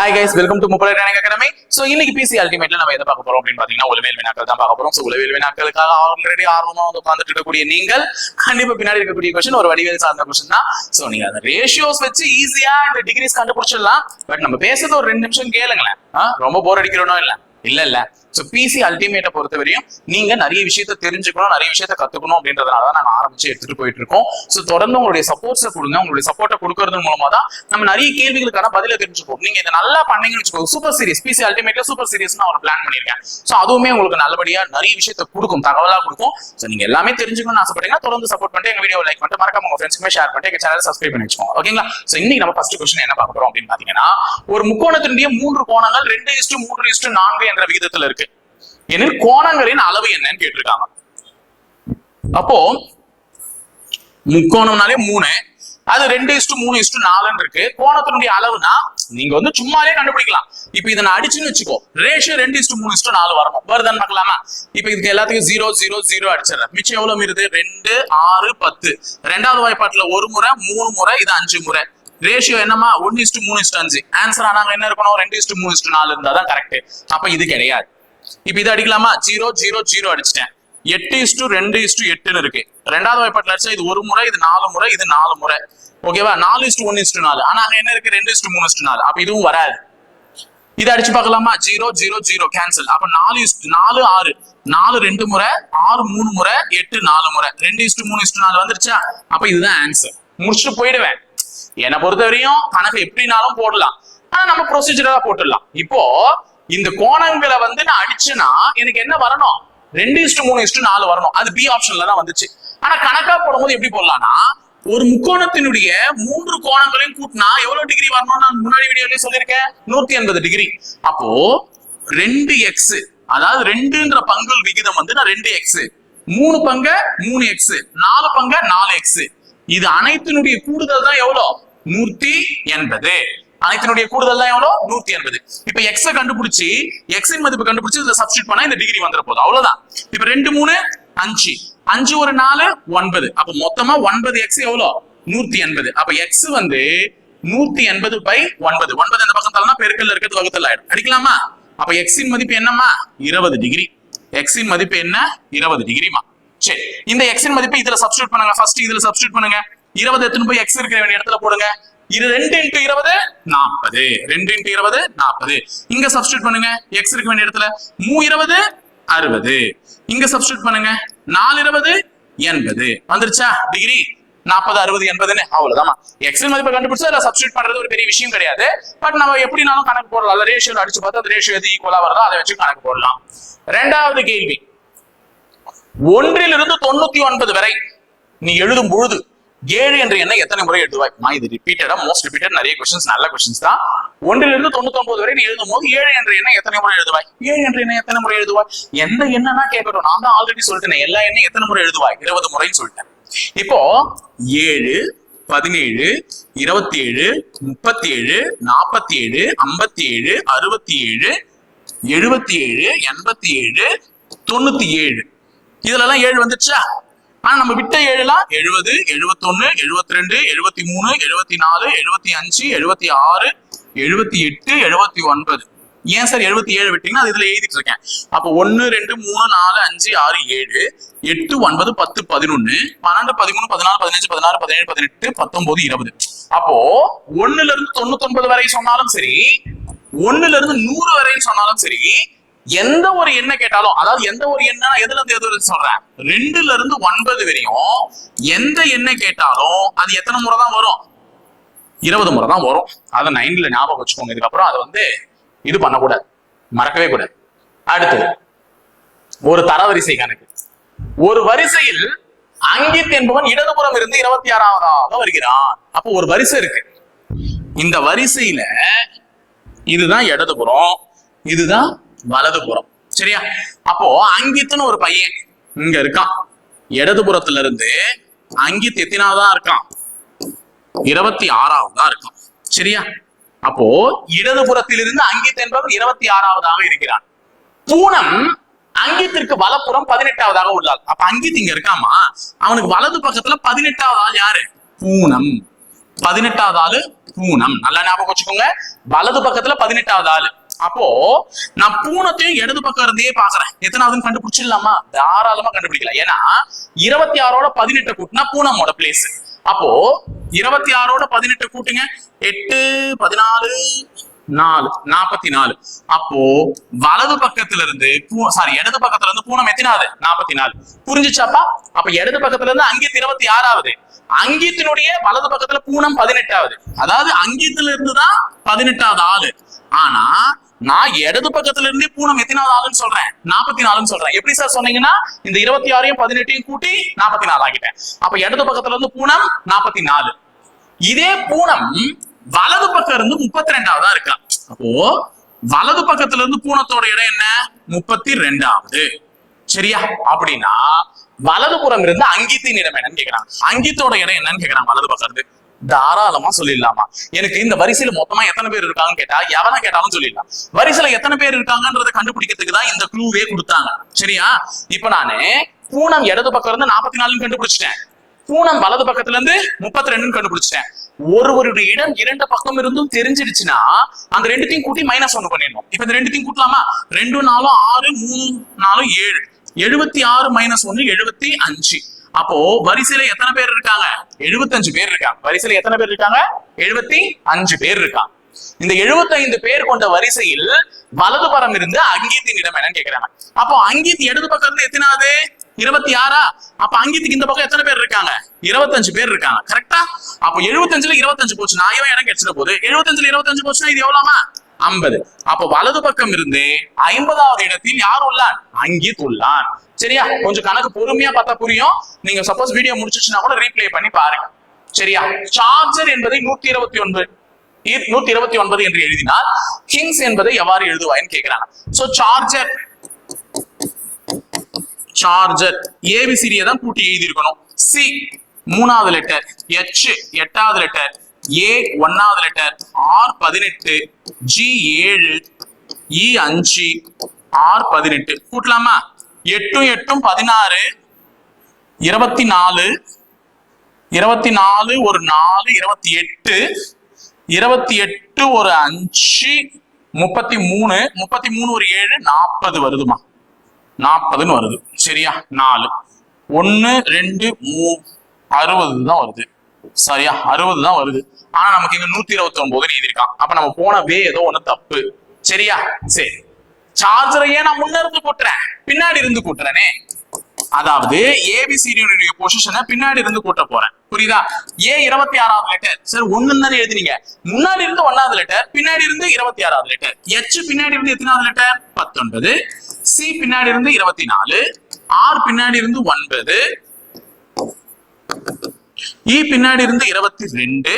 Hi guys, welcome to Mupala Training Academy. So இன்னைக்கு PC Ultimate நம்ம எதை பார்க்க போறோம் அப்படினு பாத்தீங்கன்னா உளவியல் வினாக்கள் தான் பார்க்க போறோம். சோ உளவியல் வினாக்களுக்காக ஆல்ரெடி ஆர்வமா வந்து உட்கார்ந்துட்டு இருக்கக்கூடிய நீங்கள் கண்டிப்பா பின்னாடி இருக்கக்கூடிய क्वेश्चन ஒரு வடிவியல் சார்ந்த क्वेश्चन தான். சோ நீங்க அந்த ரேஷியோஸ் வச்சு ஈஸியா இந்த டிகிரிஸ் கண்டுபிடிச்சிடலாம். பட் நம்ம பேசுறது ஒரு 2 நிமிஷம் கேளுங்களேன். ரொம்ப போர் அடிக்கிறோனோ இல்ல. சோ PC Ultimate பொறுத்தவரையும் நீங்க நிறைய விஷயத்தை தெரிஞ்சுக்கணும், நிறைய விஷயத்தை கத்துக்கணும் அப்படின்றதுனால தான் நாங்க ஆரம்பிச்சு எடுத்துட்டு போயிட்டு இருக்கோம். சோ தொடர்ந்து உங்களுடைய சப்போர்ட்ஸை கொடுங்க. உங்களுடைய சப்போர்ட்டை கொடுக்கறது மூலமா தான் நம்ம நிறைய கேள்விகளுக்கான பதில தெரிஞ்சுப்போம். நீங்க இதை நல்லா பண்ணீங்கன்னு வச்சுக்கோங்க. சூப்பர் சீரிஸ் PC Ultimateல சூப்பர் சீரிஸ் நான் ஒரு பிளான் பண்ணிருக்கேன். சோ அதுவுமே உங்களுக்கு நல்லபடியா நிறைய விஷயத்தை கொடுக்கும், தகவலா கொடுக்கும். சோ நீங்க எல்லாமே தெரிஞ்சுக்கணும்னு ஆசைப்பட்டீங்கன்னா தொடர்ந்து சப்போர்ட் பண்ணிட்டு எங்க வீடியோ லைக் பண்ணிட்டு மறக்காம உங்க ஃப்ரெண்ட்ஸ்க்குமே ஷேர் பண்ணிட்டு எங்க சேனலை சப்ஸ்கிரைப் பண்ணி வச்சுக்கோங்க. ஓகேங்களா? சோ இன்னைக்கு நம்ம ஃபர்ஸ்ட் क्वेश्चन என்ன பார்க்க போறோம் அப்படின்னு பாத்தீங்கன்னா, ஒரு முக்கோணத்தினுடைய 3 கோணங்கள் 2:3:4 என்ற விகிதத்துல இருக்கு எனில் கோணங்களின் அளவு என்னன்னு கேட்டிருக்காங்க. அப்போ முக்கோணம்னாலே 3, அது 2:3:4 இருக்கு. கோணத்தினுடைய அளவுனா நீங்க வந்து சும்மாலே கண்டுபிடிக்கலாம். இப்ப இதை நான் அடிச்சுன்னு வச்சுக்கோ, ரேஷியோ 2:3:4 வரணும். வருதான்னு பார்க்கலாமா? இப்ப இதுக்கு எல்லாத்துக்கும் 0 0 0 அடிச்சிடறேன். மிச்சம் எவ்வளவு மீறுது? 2 6 10. ரெண்டாவது வாய்ப்பாட்டுல 1 முறை 3 முறை, இது 5 முறை. ரேஷியோ என்னமா 1:3:5. ஆன்சர் ஆனாங்க என்ன இருக்கணும்? 2:3:4 இருந்தாதான் கரெக்ட். அப்ப இது கிடையாது. இப்ப இது அடிக்கலாமா? 0 0 0 அடிச்சிட்டேன். 8:2:8 இருக்கு. ரெண்டாவது வாய்ப்பாட்டுல அடிச்சா இது 1 முறை, இது 4 முறை, இது 4 முறை. ஓகேவா? 4:1:4. ஆனா அங்க என்ன இருக்கு? 2:3:4. அப்ப இதுவும் வராது. இதை அடிச்சு பார்க்கலாமா? 0 0 0 கேன்சல். அப்ப 4 6 4 2 முறை, 6 3 முறை, 8 4 முறை. 2:3:4 வந்துருச்சா? அப்ப இதுதான் ஆன்சர். முடிச்சுட்டு போயிடுவேன். என்னை பொறுத்தவரையும் கணக்கு எப்படினாலும் போடலாம், ஆனா நம்ம ப்ரொசீஜரா போட்டுடலாம். இப்போ இந்த கோணங்களை வந்து நான் அடிச்சேன்னா எனக்கு என்ன வரணும்? 2:3:4 வரணும். அது பி ஆப்ஷன்ல தான் வந்துச்சு. ஆனா கணக்கா போடும்போது எப்படி போடலாம்னா, ஒரு முக்கோணத்தினுடைய 3 கோணங்களையும் கூட்டினா எவ்வளவு டிகிரி வரணும்? நான் முன்னாடி வீடியோலயே சொல்லியிருக்கேன், 180 டிகிரி. அப்போ 2x, அதாவது 2ன்ற பங்குகள் விகிதம் வந்து நான் 2x, 3 பங்கு 3x, 4 பங்கு 4x. இது அனைத்தினுடைய கூடுதல் தான் எவ்வளவு? 180. அனைத்தினுடைய கூடுதல் தான் எவ்வளவு? 180. இப்ப x கண்டுபிடிச்சு x இன் மதிப்பு கண்டுபிடிச்சு இதை சப்ஸ்டிட் பண்ணா இந்த டிகிரி வந்துற போகுது. அவ்வளவுதான். இப்ப 2 3 5 5 ஒரு 4 9. அப்ப மொத்தமா 9x எவ்வளவு? 180. அப்ப x வந்து 180/9. 9 இந்த பக்கம் தள்ளனா பெருக்கல்ல இருக்கிறது வகுத்தல் ஆயிடும். அடிக்கலாமா? அப்ப x இன் மதிப்பு என்னமா? 20 டிகிரி. x இன் மதிப்பு என்ன? 20 டிகிரிமா. சரி, இந்த x இன் மதிப்பு இதுல சப்ஸ்டிட் பண்ணுங்க. ஃபர்ஸ்ட் இதுல சப்ஸ்டிட் பண்ணுங்க. 20 எடுத்துட்டு போய் x இருக்கிற வேண்டிய இடத்துல போடுங்க. இது 2 × 20 40. 2 × 20 40. இங்க சப்ஸ்டிட் பண்ணுங்க. x இருக்க வேண்டிய இடத்துல 3 20 60. இங்க சப்ஸ்டிட் பண்ணுங்க. 4 20 80. வந்துருச்சா டிகிரி? 40 60 80ன்னு. அவ்வளவுதான். x இன் மதிப்பை கண்டுபிடிச்சா அதை சப்ஸ்டிட் பண்றது ஒரு பெரிய விஷயம் கிடையாது. பட் நம்ம எப்படினாலும் கணக்கு போடலாம். அந்த ரேஷியோ அடிச்சு பார்த்தா அந்த ரேஷியோ எது ஈக்குவலா வருதோ அதை வச்சு கணக்கு போடலாம். ரெண்டாவது கேள்வி, 1 - 99 வரை நீ எழுதும் பொழுது 7 என்ற எண்ணை எத்தனை முறை எழுதுவாய்? இது ரிப்பீட்டடா, மோஸ்ட் ரிப்பீட்டட், நிறைய क्वेश्चंस, நல்ல क्वेश्चंस தான். 1 - 99 வரை நீ எழுதும் போது 7 என்ற எண்ணை எத்தனை முறை எழுதுவாய்? 7 என்ற எண்ணை எத்தனை முறை எழுதுவாய்? எந்த எண்ணனா கேட்கட்டும். நான் தான் ஆல்ரெடி சொல்லிட்டேன், எல்லா எண்ணையும் எத்தனை முறை எழுதுவாய்? 20 முறைன்னு சொல்லிட்டேன். இப்போ 7 17 27 37 47 57 67 77 87 97. இதுல எல்லாம் 7 வந்துச்சா? ஆனா நம்ம விட்ட 7லாம் 70 71 72 73 74 75 76 78 79. ஏன் சார் 77 விட்டீங்கன்னா அது இதுல எழுதிட்டு இருக்கேன். அப்போ 1 2 3 4 5 6 7 8 9 10 11 12 13 14 15 16 17 18 19 20. அப்போ 1 - 99 வரை சொன்னாலும் சரி, 1 - 100 வரை சொன்னாலும் சரி, எந்த ஒரு எண்ணை கேட்டாலும், அதாவது எந்த ஒரு எண்ணா எதுல இருந்து எது சொல்றேன், 2 - 9 வரையும் எந்த எண்ணை கேட்டாலும் அது எத்தனை முறை தான் வரும்? 20 முறை தான் வரும். அதை 9ல ஞாபகம் வச்சுக்கோங்க. இதுக்கப்புறம் அதை வந்து இது பண்ணக்கூடாது, மறக்கவே கூடாது. அடுத்து ஒரு தரவரிசை கணக்கு. ஒரு வரிசையில் அங்கித் என்பவன் இடதுபுறம் இருந்து 26வதாக வருகிறான். அப்போ ஒரு வரிசை இருக்கு. இந்த வரிசையில இதுதான் இடதுபுறம், இதுதான் வலதுபுறம். சரியா? அப்போ அங்கித்னு ஒரு பையன் இங்க இருக்கான். இடதுபுறத்துல இருந்து அங்கித் எத்தனாவதா இருக்கான்? 26வதா இருக்கான். சரியா? அப்போ இடதுபுறத்திலிருந்து அங்கித் என்பவர் 26வதாக இருக்கிறான். பூனம் அங்கித்திற்கு வலப்புறம் 18வதாக உள்ளார். அப்ப அங்கித் இங்க இருக்காமா, அவனுக்கு வலது பக்கத்துல 18வது ஆள் யாரு? பூனம். 18வது ஆளு பூனம். நல்லா ஞாபகம் வச்சுக்கோங்க, வலது பக்கத்துல 18வது ஆளு. அப்போ நான் பூனத்தையும் இடது பக்கம் இருந்தே பாக்குறேன், எத்தனாவதுன்னு கண்டுபிடிச்சிடலாமா? தாராளமா கண்டுபிடிக்கலாம். ஏன்னா 26ஓட 18 கூட்டினா பூனமோட பிளேஸ். அப்போ 26ஓட 18 கூட்டுங்க, 8 14 4 44. அப்போ வலது பக்கத்துல இருந்து இடது பக்கத்துல இருந்து பூனம் எத்தனாவது? 44. புரிஞ்சுச்சாப்பா? அப்ப இடது பக்கத்துல இருந்து அங்கித் 26வது, அங்கித்தினுடைய வலது பக்கத்துல பூனம் 18வது. அதாவது அங்கித்துல இருந்துதான் 18வது ஆளு. ஆனா நான் இடது பக்கத்துல இருந்தே பூனம் எத்தனாவது ஆளுன்னு சொல்றேன்? 44ன்னு சொல்றேன். எப்படி சார் சொன்னீங்கன்னா இந்த 26ஐயும் 18ஐயும் கூட்டி 44 ஆகிட்டேன். அப்ப இடது பக்கத்துல இருந்து பூனம் 44. இதே பூனம் வலது பக்கம் இருந்து 32வதா இருக்கலாம். அப்போ வலது பக்கத்துல இருந்து பூனத்தோட இடம் என்ன? 32வது. சரியா? அப்படின்னா வலதுபுறம் இருந்து அங்கித்தின் இடம் என்னன்னு கேக்குறாங்க. அங்கித்தோட இடம் என்னன்னு கேக்குறாங்க வலது பக்கம் இருந்து. தாராளமா சொல்லிடலாமா? எனக்கு இந்த வரிசையில மொத்தமா எத்தனை பேர் இருக்காங்கன்னு கேட்டா எவனை கேட்டாலும் சொல்லிடலாம். வரிசையில எத்தனை பேர் இருக்காங்கன்றத கண்டுபிடிக்கிறதுக்கு தான் இந்த க்ளூவே கொடுத்தாங்க. சரியா? இப்ப நானு பூனம் இடது பக்கம் இருந்து 44 கண்டுபிடிச்சிட்டேன், பூனம் வலது பக்கத்துல இருந்து 32 கண்டுபிடிச்சிட்டேன். ஒருவருடைய இடம் இரண்டு பக்கம் இருந்தும் தெரிஞ்சிடுச்சுன்னா அந்த ரெண்டுத்தையும் கூட்டி -1 பண்ணிடணும். இப்ப இந்த ரெண்டுத்தையும் கூட்டலாமா? 2 4 6 3 4 7 76 -1 75. அப்போ வரிசையில எத்தனை பேர் இருக்காங்க? 75 பேர் இருக்காங்க. வரிசையில எத்தனை பேர் இருக்காங்க? 75 பேர் இருக்காங்க. இந்த 75 பேர் கொண்ட வரிசையில் வலது பக்கம் இருந்து அங்கீத்தின் இடம் என்னன்னு கேக்குறாங்க. அப்போ அங்கீத் இடது பக்கம் இருந்து எத்தனாவது? 26. அப்ப அங்கீத்துக்கு இந்த பக்கம் எத்தனை பேர் இருக்காங்க? 25 பேர் இருக்காங்க. கரெக்டா? அப்போ 75ல 25 போச்சு, நான் இடம் கிடைச்சிட போகுது. 75ல 25 போச்சுன்னா இது எவ்வளவுமா? 50. அப்ப வலது பக்கம் இருந்து 50வது இடத்தில் யார் உள்ளான்? அங்கீத் உள்ளான். சரியா? கொஞ்சம் கணக்கு பொறுமையா பார்த்தா புரியும். நீங்க சப்போஸ் வீடியோ முடிச்சிச்சுன்னா கூட ரீப்ளே பண்ணி பாருங்க. சரியா? சார்ஜர் என்பதை 129 என்று எழுதினால் கிங்ஸ் என்பதை எவ்வாறு எழுதுவாய்ன்னு கேக்குறாங்க. சோ சார்ஜர் ஏபிசிடியை தான் கூட்டி எழுதி இருக்கணும். சி 3வது லெட்டர், H 8வது லெட்டர், A 1வது letter, R 18, G 7, E 5, R 18 கூட்டலாமா? 8 8 16, 24, 24 ஒரு 4 28, 28 ஒரு 5 33, 33 ஒரு 7 40 வருதுமா? 40ன்னு வருது. சரியா? 4 1 2 3 60 தான் வருது. சரியா? 60 தான் வருது. ஆனா நமக்கு இங்க 129 எழுதிருக்கான். அப்ப நம்ம போன வே ஏதோ ஒண்ணு தப்பு. சரியா? சரி, சார்ஜரையே நான் முன்ன இருந்து கூட்டுறேன், பின்னாடி இருந்து கூட்டுறேனே. அதாவது ஏபிசிடியுடைய பொசிஷனை பின்னாடி இருந்து கூட்ட போறேன். புரியுதா? ஏ 26வது லெட்டர். சரி, ஒண்ணுன்னு தானே எழுதினீங்க. முன்னாடி இருந்து 1வது லெட்டர், பின்னாடி இருந்து 26வது லெட்டர். எச் பின்னாடி இருந்து எத்தனாவது லெட்டர்? 19. சி பின்னாடி இருந்து 24, ஆர் பின்னாடி இருந்து 9, இ பின்னாடி இருந்து 22,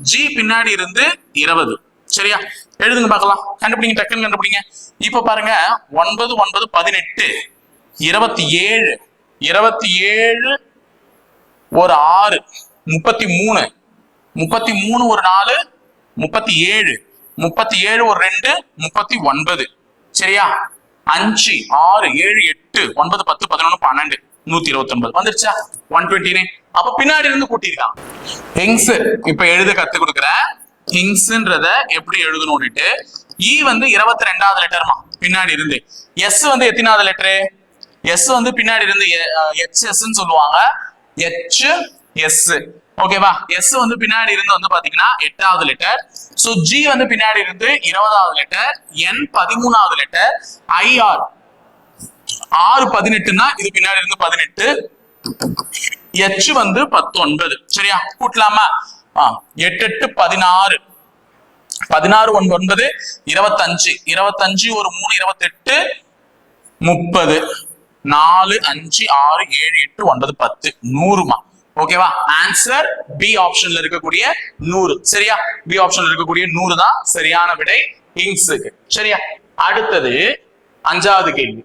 ஜி பின்னாடி இருந்து 20. சரியா? எழுதுங்க பார்க்கலாம். கண்டுபிடிங்க, டக்குன்னு கண்டுபிடிங்க. இப்ப பாருங்க, 9 9 18, 27, 27 ஒரு 6 33, 33 ஒரு 4 37, 37 ஒரு 2 39. சரியா? 5 6 7 8 9 10 11 12 129 வந்துருச்சா? 120. அப்ப பின்னாடி இருந்து கூட்டிருக்கான். ஹிங்ஸ் இப்ப எழுத கத்து கொடுக்குறேன். ஹிங்ஸ்ன்றத எப்படி எழுதணும்னுட்டு. இ வந்து 22வது லெட்டர்மா, பின்னாடி இருந்து. எஸ் வந்து எத்தனாவது லெட்டரு? எஸ் வந்து பின்னாடி இருந்து HS ன்னு சொல்லுவாங்க. HS. ஓகேவா? எஸ் வந்து பின்னாடி இருந்து வந்து பாத்தீங்கன்னா 8வது லெட்டர். சோ ஜி வந்து பின்னாடி இருந்து 20வது லெட்டர், N 13வது லெட்டர், IR 6 18னா இது பின்னாடி இருந்து 18, H வந்து 19. சரியா? கூட்டலாமா? 8 8 16, 16 9 25, 25 ஒரு 3 28 30, 4 5 6 7 8 9 10 100மா? ஓகேவா? ஆன்சர் பி ஆப்ஷன்ல இருக்கக்கூடிய 100. சரியா? பி ஆப்ஷன்ல இருக்கக்கூடிய 100 தான் சரியான விடை ஹிங்ஸுக்கு. சரியா? அடுத்தது 5வது கேள்வி.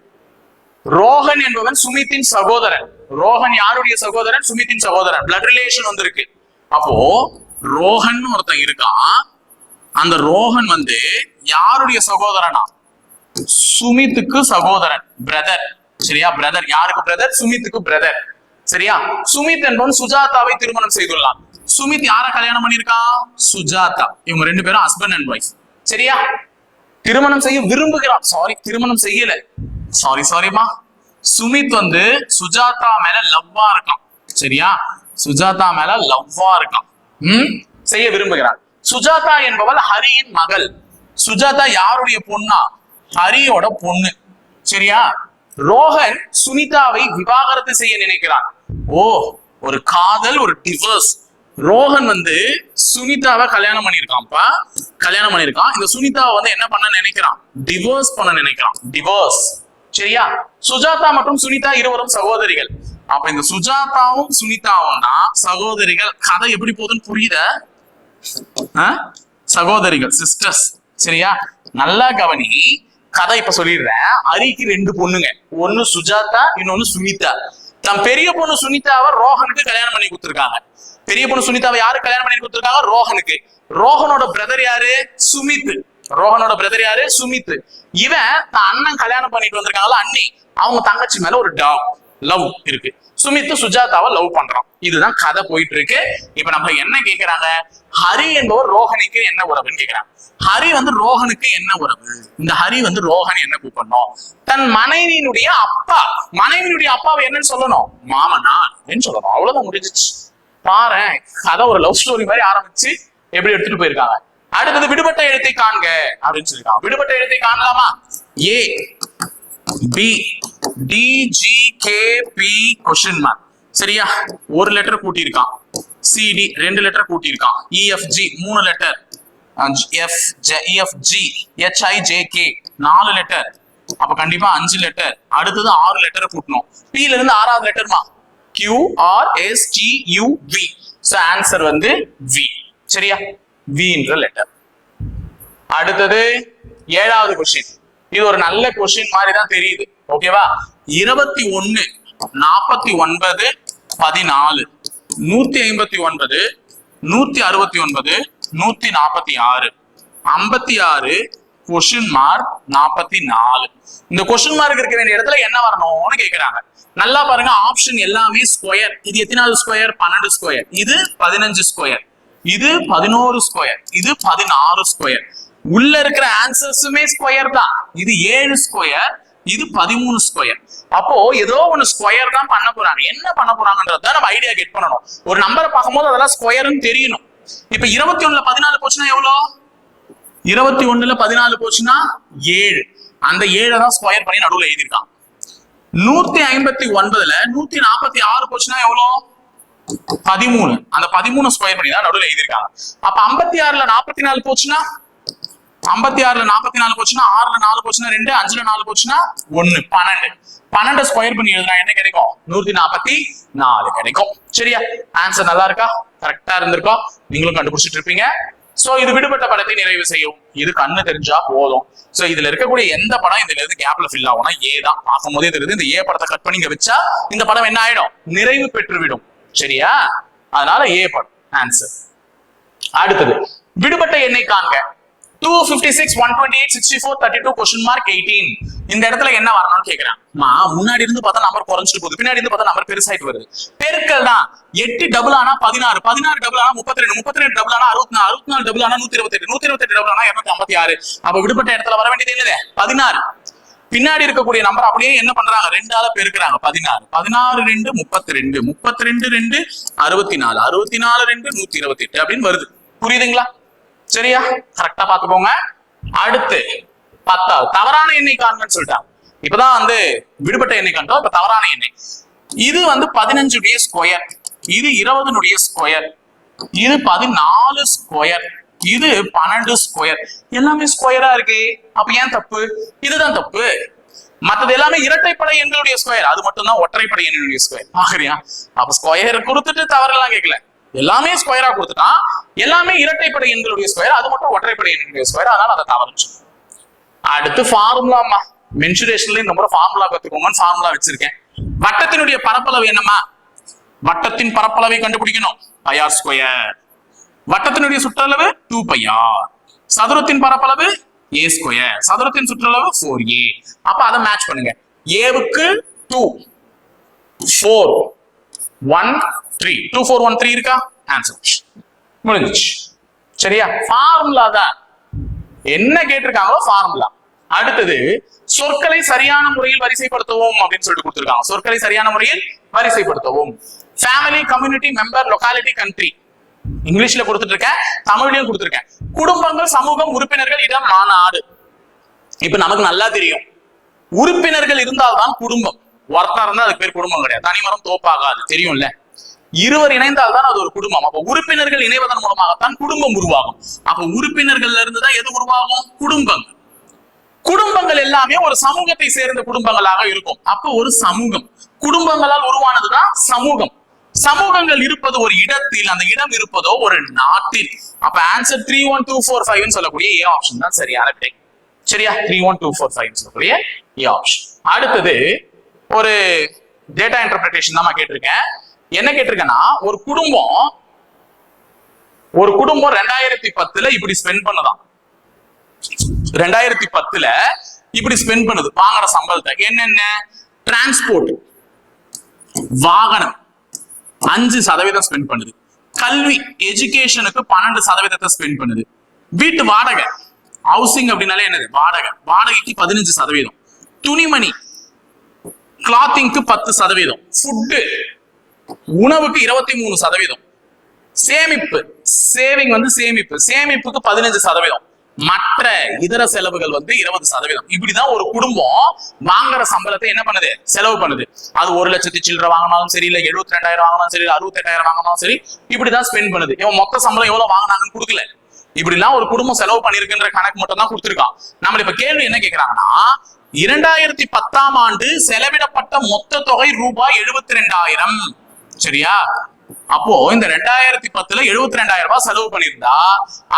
ரோஹன் என்பவன் சுமித்தின் சகோதரன். ரோஹன் யாருடைய சகோதரன்? சுமித்தின் சகோதரன். பிளட் ரிலேஷன் வந்து இருக்கு. அப்போ ரோஹன் ஒருத்தன் இருக்கான். அந்த ரோஹன் வந்து யாருடைய சகோதரனா? சுமித்துக்கு சகோதரன், பிரதர். சரியா? பிரதர். யாருக்கு பிரதர்? சுமித்துக்கு பிரதர். சரியா? சுமித் என்பவன் சுஜாதாவை திருமணம் செய்துள்ளான். சுமித் யார கல்யாணம் பண்ணிருக்கான்? சுஜாதா. இவங்க ரெண்டு பேரும் ஹஸ்பண்ட் அண்ட் ஒய்ஃப். சரியா? திருமணம் செய்ய விரும்புகிறான். திருமணம் செய்யல. சாரிமா. சுமித் வந்து சுஜாதா மேல லவ்வா இருக்கான். சரியா? சுஜாதா மேல லவ்வா இருக்கான். செய்ய விரும்புகிறான். சுஜாதா என்பவள் ஹரியின் மகள். சுஜாதா யாருடைய பொண்ணா? ஹரியோட பொண்ணு. சரியா? ரோஹன் சுனிதாவை விவாகரத்து செய்ய நினைக்கிறான். ஒரு காதல், ஒரு டிவோர்ஸ். ரோஹன் வந்து சுனிதாவை கல்யாணம் பண்ணிருக்கான். இந்த சுனிதாவை வந்து என்ன பண்ண நினைக்கிறான்? டிவோர்ஸ் பண்ண நினைக்கிறான். டிவோர்ஸ். சரியா? சுஜாதா மற்றும் சுனிதா இருவரும் சகோதரிகள். அப்ப இந்த சுஜாதாவும் சுனிதாவும் தான் சகோதரிகள். கதை எப்படி போகுதுன்னு புரியுத? சகோதரிகள், சிஸ்டர்ஸ். சரியா? நல்லா கவனி. கதை இப்ப சொல்லிடுறேன். ஹரிக்கு ரெண்டு பொண்ணுங்க. ஒன்னு சுஜாதா, இன்னொன்னு சுனிதா. தம் பெரிய பொண்ணு சுனிதாவை ரோஹனுக்கு கல்யாணம் பண்ணி கொடுத்துருக்காங்க. பெரிய பொண்ணு சுனிதாவை யாரு கல்யாணம் பண்ணி கொடுத்துருக்காங்க? ரோஹனுக்கு. ரோஹனோட பிரதர் யாரு? சுமித். இவன் தான் அண்ணன் கல்யாணம் பண்ணிட்டு வந்திருக்காங்கல்ல, அண்ணி, அவங்க தங்கச்சி மேல ஒரு லவ் இருக்கு. சுமித் சுஜாதாவை லவ் பண்றான். இதுதான் கதை போயிட்டு இருக்கு. இப்ப நம்ம என்ன கேக்குறாங்க? ஹரி என்பவர் ரோஹனுக்கு என்ன உறவுன்னு கேக்குறாங்க. ஹரி வந்து ரோஹனுக்கு என்ன உறவு? இந்த ஹரி வந்து ரோஹன் என்ன கூப்பிடணும்? தன் மனைவியினுடைய அப்பாவை என்னன்னு சொல்லணும்? மாமனார் சொல்லணும். அவ்வளவுதான், முடிஞ்சிச்சு. பாரு, கதை ஒரு லவ் ஸ்டோரி மாதிரி ஆரம்பிச்சு எப்படி எடுத்துட்டு போயிருக்காங்க. அடுத்தது விடுபட்ட எழுத்தை காண்க அப்படின்னு சொல்லிருக்காங்க. விடுபட்ட எழுத்தை காணலாமா? A B D G K P question mark. சரியா? ஒரு லெட்டர் கூட்டியிருக்கான். சிடி ரெண்டு லெட்டர் கூட்டியிருக்கான். இஎஃப்ஜி மூணு லெட்டர். F G H I J K 4 letter. அப்ப கண்டிப்பா 5 லெட்டர். அடுத்தது 6 லெட்டர் கூட்டணும். பி ல இருந்து 6வது லெட்டர்மா QRSTUV. சோ ஆன்சர் வந்து வி. சரியா? வி என்ற லெட்டர். அடுத்தது 7வது क्वेश्चन. இது ஒரு நல்ல क्वेश्चन மாதிரி தான் தெரியுது. ஓகேவா? 21 49 14 159 169 146 56 क्वेश्चन मार्क 44. இந்த क्वेश्चन மார்க் இருக்கிற வேண்டிய இடத்துல என்ன வரணும்னு கேக்குறாங்க. நல்லா பாருங்க, ஆப்ஷன் எல்லாமே ஸ்கொயர். இது எத்தனாவது ஸ்கொயர்? 12 ஸ்கொயர். இது 15 ஸ்கொயர். இது 11 ஸ்கொயர். இது 16 ஸ்கொயர். உள்ள இருக்கிற ஆன்சர்ஸுமே ஸ்கொயர் தான். இது 7 ஸ்கொயர். இது 13 ஸ்கொயர். அப்போ ஏதோ ஒன்னு ஸ்கொயர் தான் பண்ண போறாங்க. என்ன பண்ண போறாங்கன்றத நம்ம ஐடியா கெட் பண்ணணும். ஒரு நம்பரை பார்க்கும்போது அதெல்லாம் ஸ்கொயர்னு தெரியணும். இப்ப 21ல 14 போச்சுன்னா எவ்வளோ? 21ல 14 போச்சுன்னா 7. அந்த 7 தான் ஸ்கொயர் பண்ணி நடுவுல எழுதிருக்கான். 159ல 146 போச்சுன்னா எவ்வளோ? 13. அந்த 13 ஸ்கொயர் பண்ணி தான் நடுவுல எழுதிருக்காங்க. அப்ப 56ல 44 போச்சுன்னா 56ல 44 போச்சுன்னா 6ல 4 போச்சுன்னா 2, 5ல 4 போச்சுன்னா 1, 12. 12 ஸ்கொயர் பண்ணி எழுதுனா என்ன கிடைக்கும்? 144 கிடைக்கும். சரியா? ஆன்சர் நல்லா இருக்கா? கரெக்டா இருந்திருக்கோம். நீங்களும் கண்டுபிடிச்சிட்டு இருப்பீங்க. சோ இது விடுபட்ட படத்தை நிறைவு செய்யும். இது கண்ணு தெரிஞ்சா போதும். சோ இதுல இருக்கக்கூடிய எந்த படம் இதுல இருந்து கேப்ல ஃபில் ஆகும்னா ஏ தான். பார்க்கும் போதே தெரியுது. இந்த ஏ படத்தை கட் பண்ணி இங்க வச்சா இந்த படம் என்ன ஆயிடும்? நிறைவு பெற்றுவிடும். சரியா? அதனால ஏ படம் ஆன்சர். அடுத்தது விடுபட்ட எண்ணை காண்க. 256 128 64 32 question mark 18. இந்த இடத்துல என்ன வரணும்னு கேக்குறான். முன்னாடி இருந்து பார்த்தா நம்பர் குறைஞ்சிட்டு போகுது, பின்னாடி இருந்து பார்த்தா நம்பர் பெருசாயிட்டு வருது. பெருக்கல் தான். 8 டபுள் ஆனா 16, 16 டபுள் ஆனா 32, 32 டபுள் ஆனா 64, 64 டபுள் ஆனா 128, 128 டபுள் ஆனா 256. அப்ப விடுபட்ட இடத்துல வர வேண்டியது என்னது? 16. பின்னாடி இருக்கக்கூடிய நம்பர் அப்படியே என்ன பண்றாங்க? 2ஆல பெருக்குறாங்க. 16 16 2 32, 32 2 64, 64 2 128 அப்படின்னு வருது. புரியுதுங்களா? சரியா? கரெக்டா பாத்துக்கோங்க. அடுத்து 10வது தவறான எண்ணை காண்கன்னு சொல்லிட்டாங்க. இப்பதான் வந்து விடுபட்ட எண்ணை காண்றோம். இப்ப தவறான எண்ணை. இது வந்து 15 ஸ்கொயர். இது 20 ஸ்கொயர். இது 14 ஸ்கொயர். இது 12 ஸ்கொயர். எல்லாமே ஸ்கொயரா இருக்கு. அப்ப ஏன் தப்பு? இதுதான் தப்பு. மற்றது எல்லாமே இரட்டைப்படை எண்களுடைய ஸ்கொயர். அது மட்டும் தான் ஒற்றைப்படை எண்களுடைய ஸ்கொயர். ஆகறியா? அப்ப ஸ்கொயர் கொடுத்துட்டு தவறெல்லாம் கேட்கல. எல்லாமே ஸ்கொயரா கொடுத்துட்டான். எல்லாமே இரட்டைப்படை எண்களுடைய ஸ்கொயர். அது மட்டும் ஒற்றைப்படை எண்களுடைய ஸ்கொயர். அதனால அதை தவறு. அடுத்து ஃபார்முலாமா. மென்சுரேஷன்ல இந்த முறை ஃபார்முலா கத்துக்கோங்கன்னு ஃபார்முலா வச்சிருக்கேன். வட்டத்தினுடைய பரப்பளவு என்னமா? வட்டத்தின் பரப்பளவை கண்டுபிடிக்கணும். Pi r square. வட்டத்தினுடைய சுற்றளவு 2πr. சதுரத்தின் பரப்பளவு a ஸ்கொயர். சதுரத்தின் சுற்றளவு 4a. அப்ப அதை மேட்ச் பண்ணுங்க. ஏவுக்கு 2 4 1 3 2 4 1 3 இருக்கா? ஆன்சர் முடிஞ்சிச்சு. சரியா? ஃபார்முலா தான், என்ன கேட்டிருக்காங்களோ ஃபார்முலா. அடுத்தது சொற்களை சரியான முறையில் வரிசைப்படுத்தவும் அப்படின்னு சொல்லிட்டு கொடுத்திருக்காங்க. சொற்களை சரியான முறையில் வரிசைப்படுத்தவும். Family, community, member, locality, country இங்கிலீஷ்ல கொடுத்துட்டு இருக்கேன், தமிழ்லயும் கொடுத்திருக்கேன். குடும்பங்கள், சமூகம், உறுப்பினர்கள், இடம், மாநாடு. இப்ப நமக்கு நல்லா தெரியும், உறுப்பினர்கள் இருந்தால்தான் குடும்பம். ஒருத்தர் இருந்தா அதுக்கு பேர் குடும்பம் கிடையாது. தனிமரம் தோப்பாகாது, தெரியும்ல. இருவர் இணைந்தால் தான் அது ஒரு குடும்பம். அப்ப உறுப்பினர்கள் இணைவதன் மூலமாகத்தான் குடும்பம் உருவாகும். அப்ப உறுப்பினர்கள்ல இருந்துதான் எது உருவாகும்? குடும்பம். குடும்பங்கள் எல்லாமே ஒரு சமூகத்தை சேர்ந்த குடும்பங்களாக இருக்கும். அப்ப ஒரு சமூகம், குடும்பங்களால் உருவானதுதான் சமூகம். சமூகங்கள் இருப்பது ஒரு இடத்தில், அந்த இடம் இருப்பதோ ஒரு நாட்டில். அப்ப ஆன்சர் 31245 சொல்லக்கூடிய ஏ ஆப்ஷன் தான் சரியான விடை. சரியா? 31245 சொல்லக்கூடிய ஏ ஆப்ஷன். அடுத்தது ஒரு டேட்டா இன்டர்பிரேஷன் தான் கேட்டிருக்கேன். என்ன கேட்டிருக்கேன்னா, ஒரு குடும்பம் 2010 இப்படி ஸ்பெண்ட் பண்ணதான். 2010 இப்படி ஸ்பெண்ட் பண்ணுது வாங்குற சம்பளத்தை. என்னென்ன? டிரான்ஸ்போர்ட், வாகனம் 5% ஸ்பெண்ட் பண்ணுது. கல்வி, எஜுகேஷனுக்கு 12% ஸ்பெண்ட் பண்ணுது. வீட்டு வாடகை, ஹவுசிங் அப்படின்னாலே என்னது? வாடகை. வாடகைக்கு 15%. துணிமணி, கிளாத்திங்க்கு 10%. ஃபுட்டு, உணவுக்கு 23%. சேமிப்பு, சேவிங் சேமிப்புக்கு 15%. மற்ற இதர செலவுகள் 20%. இப்படிதான் ஒரு குடும்பம் வாங்குற சம்பளத்தை என்ன பண்ணுது? செலவு பண்ணுது. அது 1,00,000 சில்லறை வாங்கினாலும் சரி, இல்ல 72,000 வாங்கினாலும் சரி, 68,000 வாங்கினாலும் சரி, இப்படிதான் ஸ்பெண்ட் பண்ணுது. இவன் மொத்த சம்பளம் எவ்வளவு வாங்கினாங்கன்னு கொடுக்கல. இப்படி எல்லாம் ஒரு குடும்பம் செலவு பண்ணிருக்குன்ற கணக்கு மட்டும் தான் கொடுத்திருக்கான். நம்ம இப்ப கேள்வி என்ன கேட்கிறாங்கன்னா, 2010ஆம் ஆண்டு செலவிடப்பட்ட மொத்த தொகை ரூபாய் 72,000. சரியா? அப்போ இந்த 2010 72,000 ரூபாய் செலவு பண்ணியிருந்தா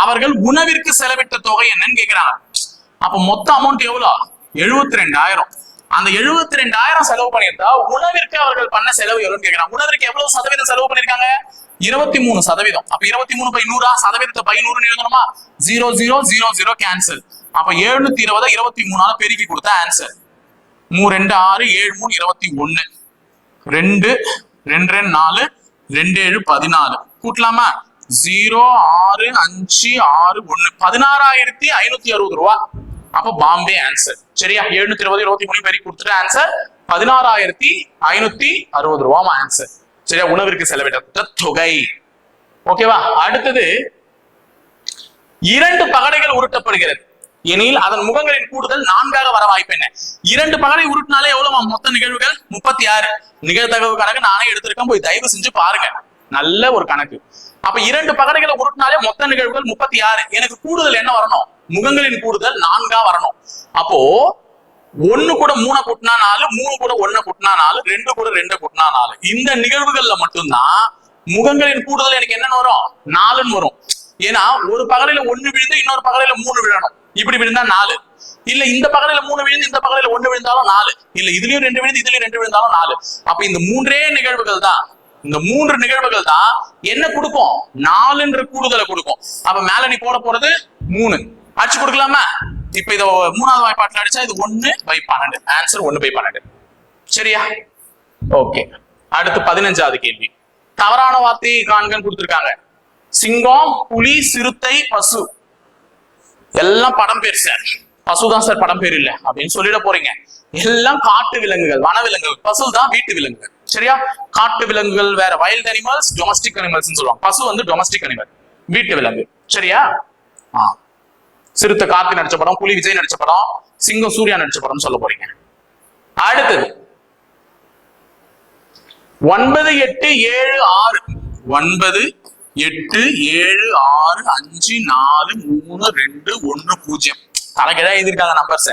அவர்கள் உணவிற்கு செலவிட்ட தொகை என்னன்னு கேக்குறாங்க. அப்ப மொத்த அமௌண்ட் எவ்வளவு? 72,000. அந்த 72,000 செலவு பண்ணியிருந்தா உணவிற்கு அவர்கள் பண்ண செலவு எவ்வளவுன்னு கேக்குறாங்க. உணவிற்கு எவ்வளவு சதவீதம் செலவு பண்ணிருக்காங்க? 23%. அப்ப 23/100 சதவீதத்தை பை 100 எழுதணுமா? 0000 கேன்சல். அப்ப 720 23ஆல பெருக்கி கொடுத்த ஆன்சர் 3 2 6 7 3 21 2 2 4 2 7 14 கூட்டலாமா? 0 6 5 6 1 16,560 ரூபாய். அப்ப பாம்பே ஆன்சர். சரியா? 720 23 பெருக்கி கொடுத்துட்டு ஆன்சர் 16,560 ரூபாய் ஆன்சர். சரியா? உணவிற்கு செலவிடப்பட்ட தொகை. ஓகேவா? அடுத்தது 2 பகடைகள் உருட்டப்படுகிறது எனில் அதன் முகங்களின் கூடுதல் 4ஆக வர வாய்ப்பு என்ன? 2 பகடை உருட்டினாலே எவ்வளவு மொத்த நிகழ்வுகள்? 36. நிகழ்தகவு கணக்கு நானே எடுத்திருக்கேன், போய் தயவு செஞ்சு பாருங்க. நல்ல ஒரு கணக்கு. அப்ப 2 பகடைகளை உருட்டினாலே மொத்த நிகழ்வுகள் 36. எனக்கு கூடுதல் என்ன வரணும்? முகங்களின் கூடுதல் 4ஆ வரணும். அப்போ 1 கூட 3 கூட்டினா 4, 3 கூட 1 கூட்டினா 4, 2 கூட 2 கூட்டினா 4. இந்த நிகழ்வுகள்ல மட்டும்தான் முகங்களின் கூடுதல் எனக்கு என்னன்னு வரும்? 4ன்னு வரும். ஏன்னா ஒரு பகலையில 1 விழுந்து இன்னொரு பகலையில 3 விழணும். இப்படி விழுந்தா 4. இல்ல இந்த பகலையில 3 விழுந்து இந்த பகலையில 1 விழுந்தாலும் 4. இல்ல இதுலயும் 2 விழுந்து இதுலயும் 2 விழுந்தாலும் 4. அப்ப இந்த 3 நிகழ்வுகள் தான், இந்த 3 நிகழ்வுகள் தான் என்ன கொடுக்கும்? 4ன்ற கூடுதலை கொடுக்கும். அப்ப மேல நீ போட போறது 3 அடிச்சு கொடுக்கலாமா? இப்ப இத 3வது வாய்ப்பாட்டுல அடிச்சா இது 1/12. ஆன்சர் 1/12. சரியா? ஓகே. அடுத்து 15வது கேள்வி. தவறான வார்த்தையை காண்கன்னு கொடுத்திருக்காங்க. சிங்கம், புலி, சிறுத்தை, பசு எல்லாம் படம் பேர் சார். பசுதான் சார் படம் பேர் இல்ல அப்படின்னு சொல்லிட போறீங்க. எல்லாம் காட்டு விலங்குகள், வன விலங்குகள். பசு தான் வீட்டு விலங்குகள். சரியா? காட்டு விலங்குகள் வேற, வைல்ட் அனிமல்ஸ், டொமஸ்டிக் அனிமல்ஸ் சொல்லுவாங்க. பசு டொமஸ்டிக் அனிமல், வீட்டு விலங்கு. சரியா? சிறுத்தை கார்த்தி நடிச்ச படம், புலி விஜய் நடிச்ச படம், சிங்கம் சூர்யா நடிச்ச படம் சொல்ல போறீங்க. அடுத்தது 9 8 7 6 9 8 7 6 5 4 3 2 1 0 தலைகீழா எழுதியிருக்காங்க நம்பர்ஸ்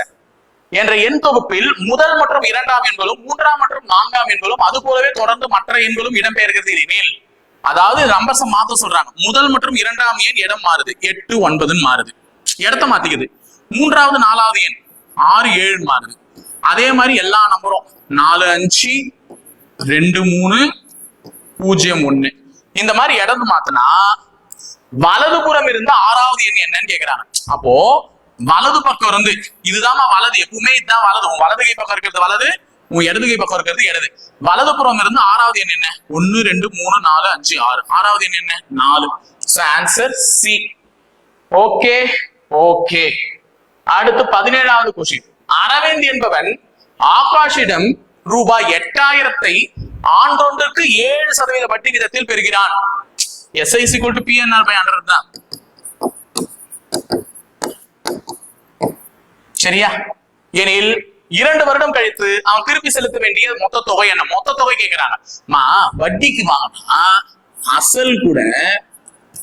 என்ற எண் தொகுப்பில் முதல் மற்றும் 2ஆம் எண்களும் 3ஆம் மற்றும் 4ஆம் எண்களும் அது போலவே தொடர்ந்து மற்ற எண்களும் இடம்பெயர்கிறது எனில், அதாவது நம்பர்ஸ் மாத்த சொல்றாங்க. முதல் மற்றும் 2ஆம் எண் இடம் மாறுது, 8 9 மாறுது, இடத்த மாத்திக்குது. 3வது 4வது எண் 6 7 மாறுது. அதே மாதிரி எல்லா நம்பரும் 4 5 2 3 0 1 இந்த மாதிரி இடத்து மாத்தினா வலதுபுறம் இருந்த 6வது எண் என்னன்னு கேக்குறாங்க. அப்போ வலது பக்கம் இருந்து இதுதான் வலது, எப்பவுமே இதுதான் வலது. வலது கை பக்கம் இருக்கிறது வலது, உன் இடது கை பக்கம் இருக்கிறது இடது. வலதுபுறம் இருந்து ஆறாவது எண் என்ன? 1 2 3 4 5 6. ஆறாவது எண் என்ன? 4. So answer C. Okay okay. அடுத்து 17வது கொஸ்டின். அரவிந்த் என்பவன் ஆகாஷிடம் ரூபாய் 8000 ஆண்டொன்றுக்கு 7% வட்டி விதத்தில் பெறுகிறான். SI = PNR/100 தான். சரியா? எனில் 2 வருடம் கழித்து அவன் திருப்பி செலுத்த வேண்டிய மொத்த தொகை என்ன? மொத்த தொகை கேட்கிறாங்க. வட்டிக்கு வாங்கினா அசல் கூட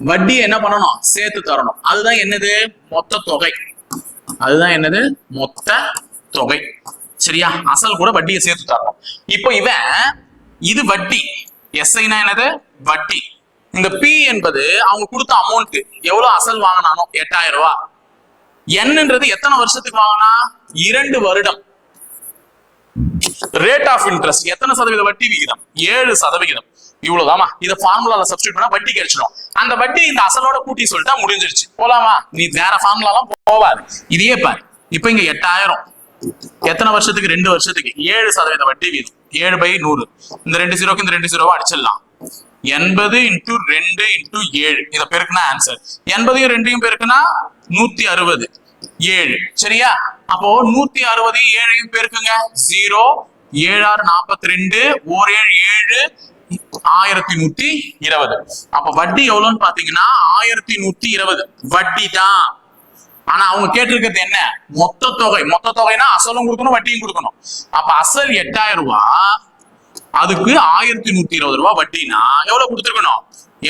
வட்டி என்ன பண்ணணும்? சேர்த்து தரணும். அதுதான் என்னது? மொத்த தொகை. அதுதான் என்னது? மொத்த தொகை. சரியா? அசல் கூட வட்டியை சேர்த்து தரணும். இப்போ இவன் இது வட்டி. SIனா என்னது? வட்டி. இந்த P என்பது அவங்க கொடுத்த அமௌண்ட். எவ்வளவு அசல் வாங்கினானோ 8000 ரூபாய். என்னன்றது எத்தனை வருஷத்துக்கு வாங்கினா? 2 வருடம். ரேட் ஆஃப் இன்ட்ரெஸ்ட் எத்தனை சதவீத வட்டி விகிதம்? 7%. இவ்வளவுதாமா. இத ஃபார்முலால சப்ஸ்டிட்யூட் பண்ணா வட்டி கிடைச்சிடும். அந்த வட்டி இந்த அசலோட கூட்டி சொல்லிட்டா முடிஞ்சிருச்சு. போலாமா? நீ வேற ஃபார்முலாலாம் போவாது. இதையே பாரு. இப்போ இங்க 8000 எத்தனை வருஷத்துக்கு? 2 வருஷத்துக்கு. 7% வட்டி வீதம். 7/100. இந்த 2 0க்கு இந்த 2 0 அடிச்சிடலாம். 80 × 2 × 7. இத பெருக்குனா ஆன்சர். 80யும் 2யும் பெருக்குனா 160. 7. சரியா? அப்போ 160 7யும் பெருக்குங்க. 0 7 6 42 1 7 7 1120. அப்ப வட்டி எவ்வளவுன்னு பாத்தீங்கன்னா 1120 வட்டி தான். ஆனா அவங்க கேட்டிருக்கிறது என்ன? மொத்த தொகை. மொத்த தொகைனா அசலும் கொடுக்கணும் வட்டியும் கொடுக்கணும். அப்ப அசல் 8000 ரூபாய், அதுக்கு 1120 ரூபாய் வட்டினா எவ்வளவு கொடுத்துருக்கணும்?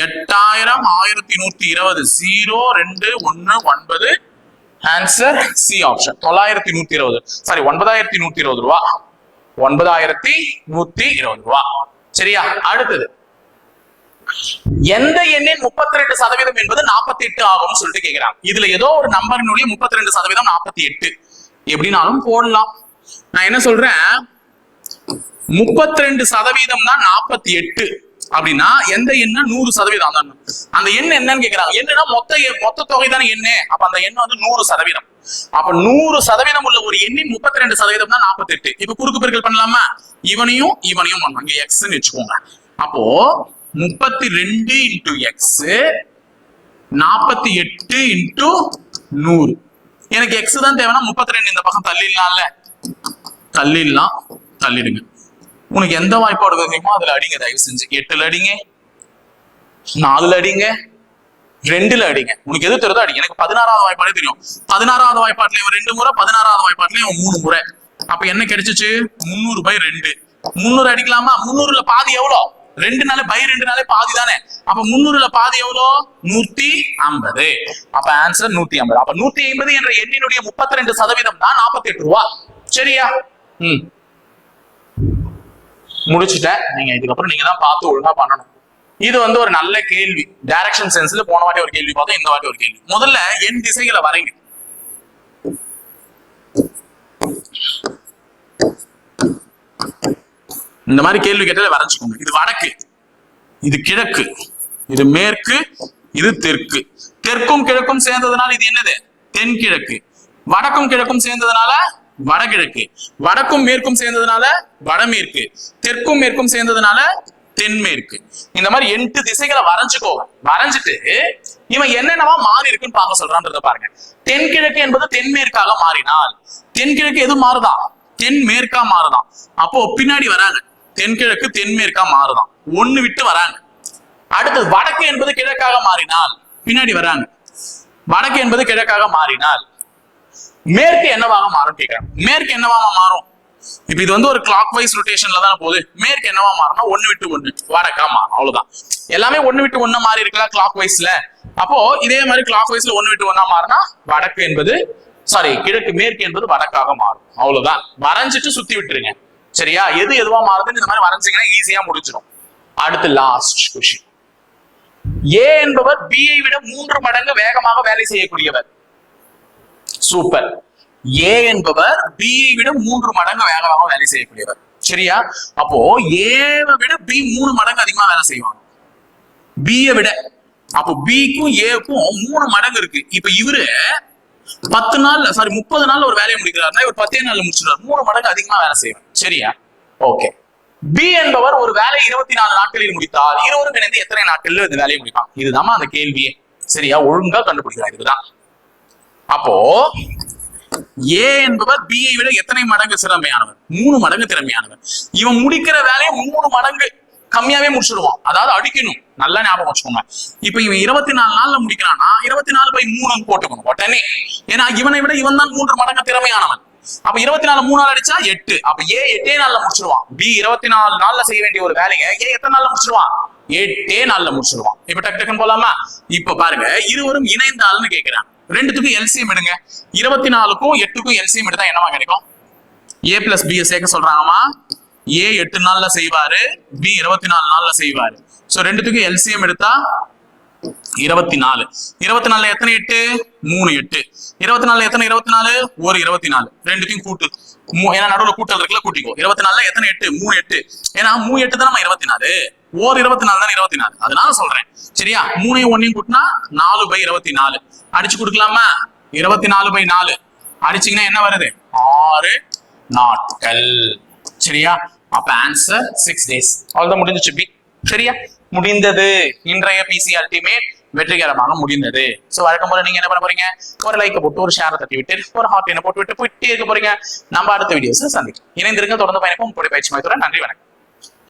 8000 1120. 0 2 1 9. Answer C option. 9120. சாரி 9120 ரூபாய். 9120 ரூபாய். சரியா? அடுத்தது எந்த எண்ணின் 32% என்பது 48 ஆகும் சொல்லிட்டு கேக்குறாங்க. இதுல ஏதோ ஒரு நம்பரினுடைய 32% 48 எப்படினாலும் போடலாம். நான் என்ன சொல்றேன்? 32% தான் 48 அப்படின்னா எந்த எண்ணு 100%. அந்த எண் என்னன்னு கேக்குறாங்க. என்னன்னா மொத்த தொகை தானே எண்ணு. அப்ப அந்த எண் வந்து 100%. அப்ப 100% உள்ள ஒரு எண்ணின் 32% தான் 48. இப்ப குறுக்கு பெருக்கல் பண்ணலாமா? இவனையும் பண்ணலாம். இங்க x ன்னு வச்சுக்கோங்க. அப்போ 32 × x 48 × 100. எனக்கு x தான் தேவைன்னா 32 இந்த பக்கம் தள்ளிடலாம்ல. தள்ளிடுங்க. உனக்கு எந்த வாய்ப்பாடு தெரியுமோ அதுல அடிங்க. தயவு செஞ்சு 8ல அடிங்க, 4ல அடிங்க, 2ல அடிங்க. உனக்கு எது தெரியுதோ அடிங்க. எனக்கு 16வது வாய்ப்பாடே தெரியும். 16வது வாய்ப்பாட்டுல 2 முறை, 16வது வாய்ப்பாட்டுல 3 முறை. அப்ப என்ன கிடைச்சிச்சு? 300/2. 300 அடிக்கலாமா? 300ல பாதி எவ்வளோ? 2 பாதி தானே. அப்ப 300ல பாதி எவ்வளோ? 150. அப்ப ஆன்சர் 150. அப்ப 150 என்ற எண்ணினுடைய 32% தான் 48 ரூபாய். சரியா? முடிச்சுட்டேன். நீங்க இதுக்கப்புறம் நீங்க தான் பார்த்து ஒழுங்கா பண்ணணும். இது வந்து ஒரு நல்ல கேள்வி. டைரக்ஷன் சென்ஸ்ல போன வாட்டி ஒரு கேள்வி பார்த்தோம், இந்த வாட்டி ஒரு கேள்வி. முதல்ல என் திசைகளை வரைங்க. இந்த மாதிரி கேள்வி கேட்டாலே வரைஞ்சுக்கோங்க. இது வடக்கு, இது கிழக்கு, இது மேற்கு, இது தெற்கு. தெற்கும் கிழக்கும் சேர்ந்ததுனால இது என்னது? தென்கிழக்கு. வடக்கும் கிழக்கும் சேர்ந்ததுனால வடகிழக்கு. வடக்கும் மேற்கும் சேர்ந்ததுனால வடமேற்கு. தெற்கும் மேற்கும் சேர்ந்ததுனால தென்மேற்கு. இந்த மாதிரி 8 திசைகளை வரைஞ்சுக்கோங்க. வரைஞ்சிட்டு இவன் என்னென்னவா மாறி இருக்குன்னு பார்க்க சொல்றான்றத பாருங்க. தென்கிழக்கு என்பது தென்மேற்காக மாறினால், தென்கிழக்கு எது மாறுதா? தென்மேற்கா மாறுதான். அப்போ பின்னாடி வராங்க. தென்கிழக்கு தென்மேற்கா மாறுதான். 1 விட்டு வராங்க. அடுத்தது வடக்கு என்பது கிழக்காக மாறினால் பின்னாடி வராங்க. வடக்கு என்பது கிழக்காக மாறினால் மேற்கு என்னவாக மாறும் கேட்கிறேன். மேற்கு என்னவாக மாறும்? இப்ப இது வந்து ஒரு கிளாக் வைஸ் ரொட்டேஷன்ல தான் போகுது. மேற்கு என்னவா மாறும்னா 1 விட்டு 1 வடக்கா மாறும். அவ்வளவுதான். எல்லாமே 1 விட்டு 1 மாறி இருக்கலாம் கிளாக் வைஸ்ல. அப்போ இதே மாதிரி கிளாக் வைஸ்ல 1 விட்டு 1 மாறினா வடக்கு என்பது கிழக்கு, மேற்கு என்பது வடக்காக மாறும். அவ்வளவுதான். வரைஞ்சிட்டு சுத்தி விட்டுருங்க. சரியா? எது எதுவா மாறுதுன்னு இந்த மாதிரி வரைஞ்சிங்கன்னா ஈஸியா முடிச்சிடும். அடுத்து லாஸ்ட் கொஸ்டின். ஏ என்பவர் பி ஐ விட 3 மடங்கு வேகமாக வேலை செய்யக்கூடியவர். சூப்பர். ஏ என்பவர் பி ஐ விட 3 மடங்கு வேகமாக வேலை செய்யக்கூடியவர். சரியா? அப்போ ஏவை விட பி 3 மடங்கு அதிகமா வேலை செய்வாங்க. பியை விட. அப்போ பிக்கும் ஏக்கும் 3 மடங்கு இருக்கு. இப்ப இவரு 30 நாள்ல ஒரு வேலையை முடிக்கிறாருன்னா இவர் 10 நாள்ல முடிச்சிடுறாரு. 3 மடங்கு அதிகமா வேலை செய்வார். சரியா? ஓகே. பி என்பவர் ஒரு வேலை 24 நாட்களில் முடித்தால் இருவரும் இணைந்து எத்தனை நாட்களில் இந்த வேலையை முடிப்பாங்க? இதுதான் அந்த கேள்வியே. சரியா? ஒழுங்கா கண்டுபிடிக்கிறார். இதுதான். அப்போ ஏ என்பவர் பி ஐ விட எத்தனை மடங்கு திறமையானவர்? 3 மடங்கு திறமையானவர். இவன் முடிக்கிற வேலையை 3 மடங்கு கம்மியாவே முடிச்சிடுவான். அதாவது அடிக்கணும். நல்லா ஞாபகம் வச்சுக்கோங்க. இப்ப இவன் 24 நாள்ல முடிக்கிறான்னா 24/3 போட்டுக்கணும் உடனே. ஏன்னா இவனை விட இவன் தான் 3 மடங்கு திறமையானவன். அப்ப 24 3 நாள் அடிச்சா 8. அப்ப ஏ 8 நாள்ல முடிச்சிருவான். பி 24 நாள்ல செய்ய வேண்டிய ஒரு வேலையை ஏ எத்தனை நாள்ல முடிச்சிருவான்? 8 நாள்ல முடிச்சிருவான். இப்ப டக்கு டக்குன்னு போலாமா? இப்ப பாருங்க, இருவரும் இணைந்தாள்னு கேட்கிறான். ரெண்டுத்துக்கும் எல்சிஎம் எடுங்க. 24க்கும் 8க்கும் எல்சிஎம் எடுத்தா என்னவா கிடைக்கும்? ஏ பிளஸ் பி சேர்க்க சொல்றாங்கம்மா. ஏ 8 நாள்ல செய்வாரு, பி 24 நாள்ல செய்வாரு. சோ ரெண்டுத்துக்கும் எல்சிஎம் எடுத்தா 24. 24 எத்தனை 8? 3 8. 24 எத்தனை 24? ஒரு 24. ரெண்டுத்தையும் கூட்டு. ஏன்னா நடுவுல கூட்டல் இருக்குல்ல, கூட்டிக்கோ. 24 எத்தனை 8? 3 8. ஏன்னா 3 8 தான் 24. ஓர் 24 தான் 24. அதனால சொல்றேன். சரியா? 3ஐயும் 1ஐயும் கூட்டினா 4/24. அடிச்சு கொடுக்கலாமா? 24/4 அடிச்சீங்கன்னா என்ன வருது? 6 நாட்கள். சரியா? அப்ப ஆன்சர் 6 days. அவ்வளவுதான், முடிஞ்சிச்சு பி. சரியா? முடிந்தது. இன்றைய பிசி அல்டிமேட் வெற்றிகரமாக முடிந்தது. சோ வழக்கம் போல நீங்க என்ன பண்ண போறீங்க? ஒரு லைக் போட்டு, ஒரு ஷேர் தட்டி விட்டு, ஒரு ஹார்ட் என்ன போட்டு விட்டு போயிட்டே இருக்க போறீங்க. நம்ம அடுத்த வீடியோஸ் சந்திக்கும். இணைந்திருங்க. தொடர்ந்து பயணிப்போம். பயிற்சி மையத்துடன். நன்றி, வணக்கம்.